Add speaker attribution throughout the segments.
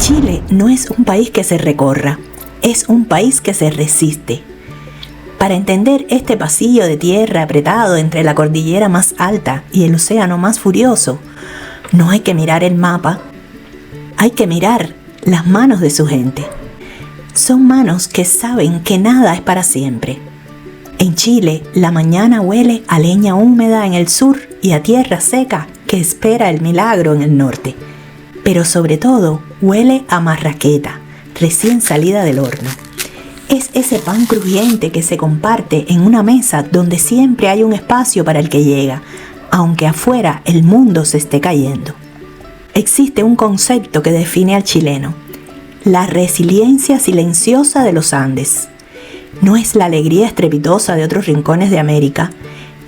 Speaker 1: Chile no es un país que se recorra, es un país que se resiste. Para entender este pasillo de tierra apretado entre la cordillera más alta y el océano más furioso, no hay que mirar el mapa, hay que mirar las manos de su gente. Son manos que saben que nada es para siempre. En Chile, la mañana huele a leña húmeda en el sur y a tierra seca que espera el milagro en el norte. Pero sobre todo, huele a marraqueta, recién salida del horno. Es ese pan crujiente que se comparte en una mesa donde siempre hay un espacio para el que llega, aunque afuera el mundo se esté cayendo. Existe un concepto que define al chileno: la resiliencia silenciosa de los Andes. No es la alegría estrepitosa de otros rincones de América,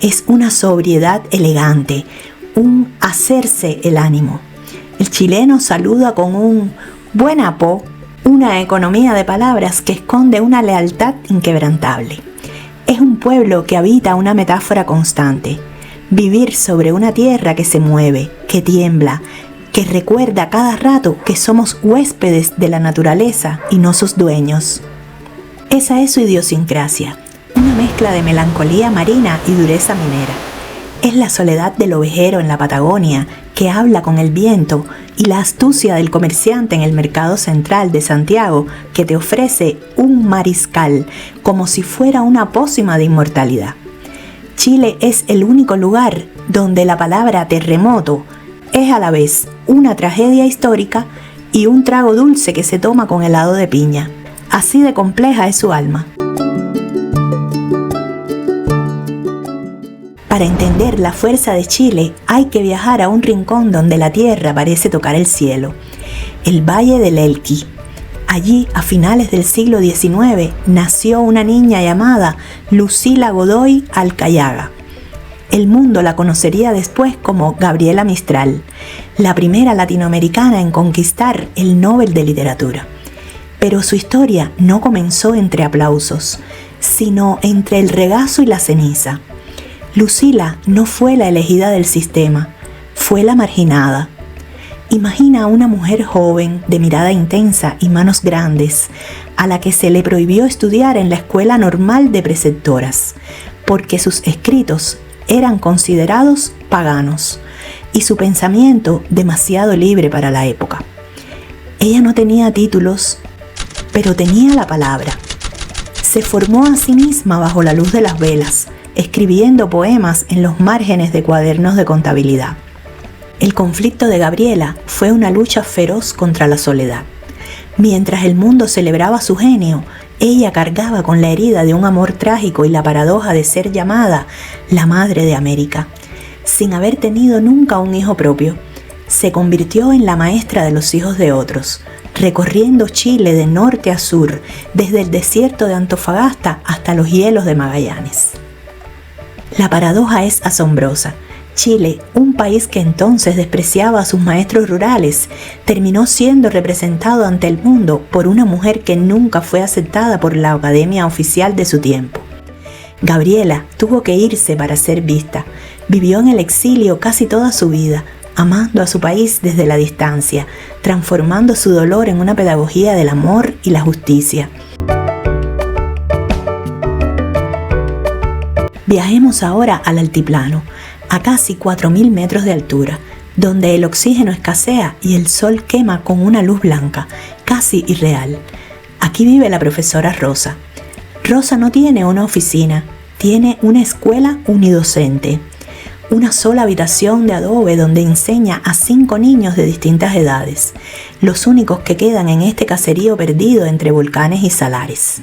Speaker 1: es una sobriedad elegante, un hacerse el ánimo. El chileno saluda con un buen apo, una economía de palabras que esconde una lealtad inquebrantable. Es un pueblo que habita una metáfora constante: vivir sobre una tierra que se mueve, que tiembla, que recuerda cada rato que somos huéspedes de la naturaleza y no sus dueños. Esa es su idiosincrasia, una mezcla de melancolía marina y dureza minera. Es la soledad del ovejero en la Patagonia, que habla con el viento, y la astucia del comerciante en el mercado central de Santiago, que te ofrece un mariscal como si fuera una pócima de inmortalidad. Chile es el único lugar donde la palabra terremoto es a la vez una tragedia histórica y un trago dulce que se toma con helado de piña. Así de compleja es su alma. Para entender la fuerza de Chile hay que viajar a un rincón donde la tierra parece tocar el cielo, el Valle del Elqui. Allí, a finales del siglo XIX, nació una niña llamada Lucila Godoy Alcayaga. El mundo la conocería después como Gabriela Mistral, la primera latinoamericana en conquistar el Nobel de Literatura. Pero su historia no comenzó entre aplausos, sino entre el regazo y la ceniza. Lucila no fue la elegida del sistema, fue la marginada. Imagina a una mujer joven, de mirada intensa y manos grandes, a la que se le prohibió estudiar en la escuela normal de preceptoras, porque sus escritos eran considerados paganos y su pensamiento demasiado libre para la época. Ella no tenía títulos, pero tenía la palabra. Se formó a sí misma bajo la luz de las velas, escribiendo poemas en los márgenes de cuadernos de contabilidad. El conflicto de Gabriela fue una lucha feroz contra la soledad. Mientras el mundo celebraba su genio, ella cargaba con la herida de un amor trágico y la paradoja de ser llamada la Madre de América. Sin haber tenido nunca un hijo propio, se convirtió en la maestra de los hijos de otros, recorriendo Chile de norte a sur, desde el desierto de Antofagasta hasta los hielos de Magallanes. La paradoja es asombrosa. Chile, un país que entonces despreciaba a sus maestros rurales, terminó siendo representado ante el mundo por una mujer que nunca fue aceptada por la academia oficial de su tiempo. Gabriela tuvo que irse para ser vista. Vivió en el exilio casi toda su vida, amando a su país desde la distancia, transformando su dolor en una pedagogía del amor y la justicia. Viajemos ahora al altiplano, a casi 4.000 metros de altura, donde el oxígeno escasea y el sol quema con una luz blanca, casi irreal. Aquí vive la profesora Rosa. Rosa no tiene una oficina, tiene una escuela unidocente. Una sola habitación de adobe donde enseña a 5 niños de distintas edades, los únicos que quedan en este caserío perdido entre volcanes y salares.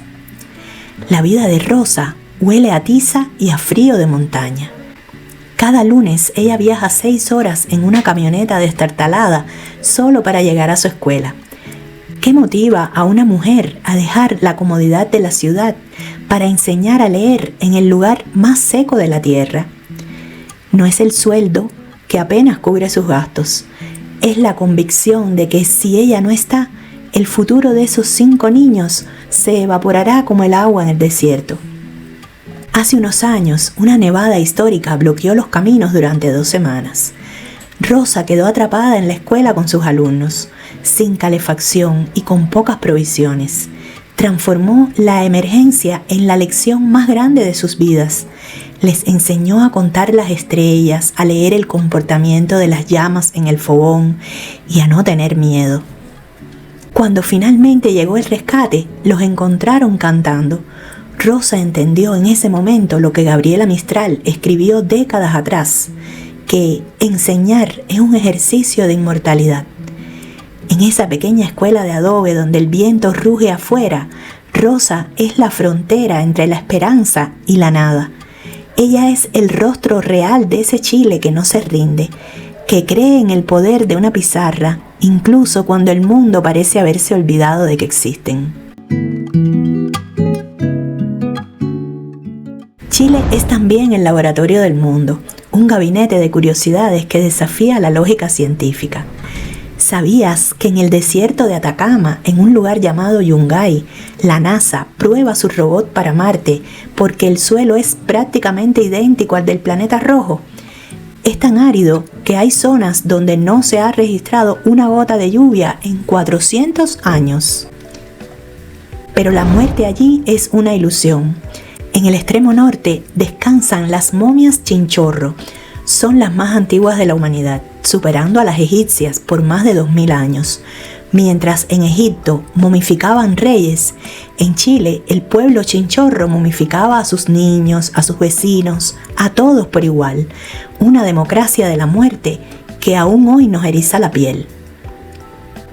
Speaker 1: La vida de Rosa huele a tiza y a frío de montaña. Cada lunes ella viaja 6 horas en una camioneta destartalada solo para llegar a su escuela. ¿Qué motiva a una mujer a dejar la comodidad de la ciudad para enseñar a leer en el lugar más seco de la tierra? No es el sueldo, que apenas cubre sus gastos. Es la convicción de que si ella no está, el futuro de esos 5 niños se evaporará como el agua en el desierto. Hace unos años, una nevada histórica bloqueó los caminos durante 2 semanas. Rosa quedó atrapada en la escuela con sus alumnos, sin calefacción y con pocas provisiones. Transformó la emergencia en la lección más grande de sus vidas. Les enseñó a contar las estrellas, a leer el comportamiento de las llamas en el fogón y a no tener miedo. Cuando finalmente llegó el rescate, los encontraron cantando. Rosa entendió en ese momento lo que Gabriela Mistral escribió décadas atrás, que enseñar es un ejercicio de inmortalidad. En esa pequeña escuela de adobe donde el viento ruge afuera, Rosa es la frontera entre la esperanza y la nada. Ella es el rostro real de ese Chile que no se rinde, que cree en el poder de una pizarra, incluso cuando el mundo parece haberse olvidado de que existen. Chile es también el laboratorio del mundo, un gabinete de curiosidades que desafía la lógica científica. ¿Sabías que en el desierto de Atacama, en un lugar llamado Yungay, la NASA prueba su robot para Marte porque el suelo es prácticamente idéntico al del planeta rojo? Es tan árido que hay zonas donde no se ha registrado una gota de lluvia en 400 años. Pero la muerte allí es una ilusión. En el extremo norte descansan las momias chinchorro. Son las más antiguas de la humanidad, superando a las egipcias por más de 2000 años. Mientras en Egipto momificaban reyes, en Chile el pueblo chinchorro momificaba a sus niños, a sus vecinos, a todos por igual. Una democracia de la muerte que aún hoy nos eriza la piel.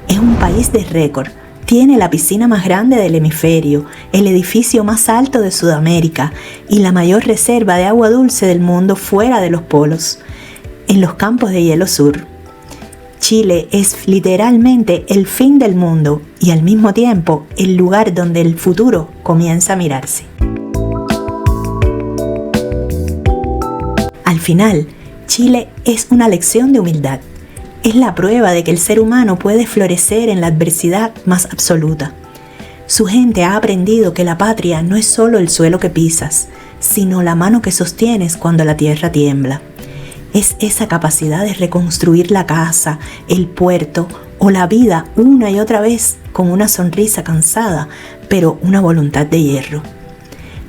Speaker 1: Es un país de récord. Tiene la piscina más grande del hemisferio, el edificio más alto de Sudamérica y la mayor reserva de agua dulce del mundo fuera de los polos, en los campos de hielo sur. Chile es literalmente el fin del mundo y al mismo tiempo el lugar donde el futuro comienza a mirarse. Al final, Chile es una lección de humildad. Es la prueba de que el ser humano puede florecer en la adversidad más absoluta. Su gente ha aprendido que la patria no es solo el suelo que pisas, sino la mano que sostienes cuando la tierra tiembla. Es esa capacidad de reconstruir la casa, el puerto o la vida una y otra vez con una sonrisa cansada, pero una voluntad de hierro.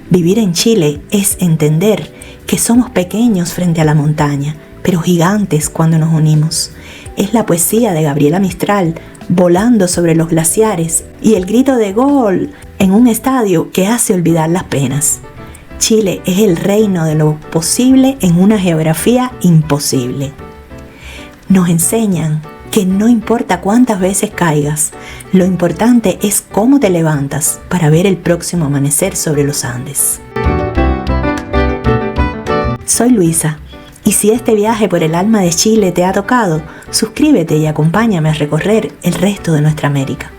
Speaker 1: Vivir en Chile es entender que somos pequeños frente a la montaña, pero gigantes cuando nos unimos. Es la poesía de Gabriela Mistral volando sobre los glaciares y el grito de ¡gol! En un estadio que hace olvidar las penas. Chile es el reino de lo posible en una geografía imposible. Nos enseñan que no importa cuántas veces caigas, lo importante es cómo te levantas para ver el próximo amanecer sobre los Andes. Soy Luisa. Y si este viaje por el alma de Chile te ha tocado, suscríbete y acompáñame a recorrer el resto de nuestra América.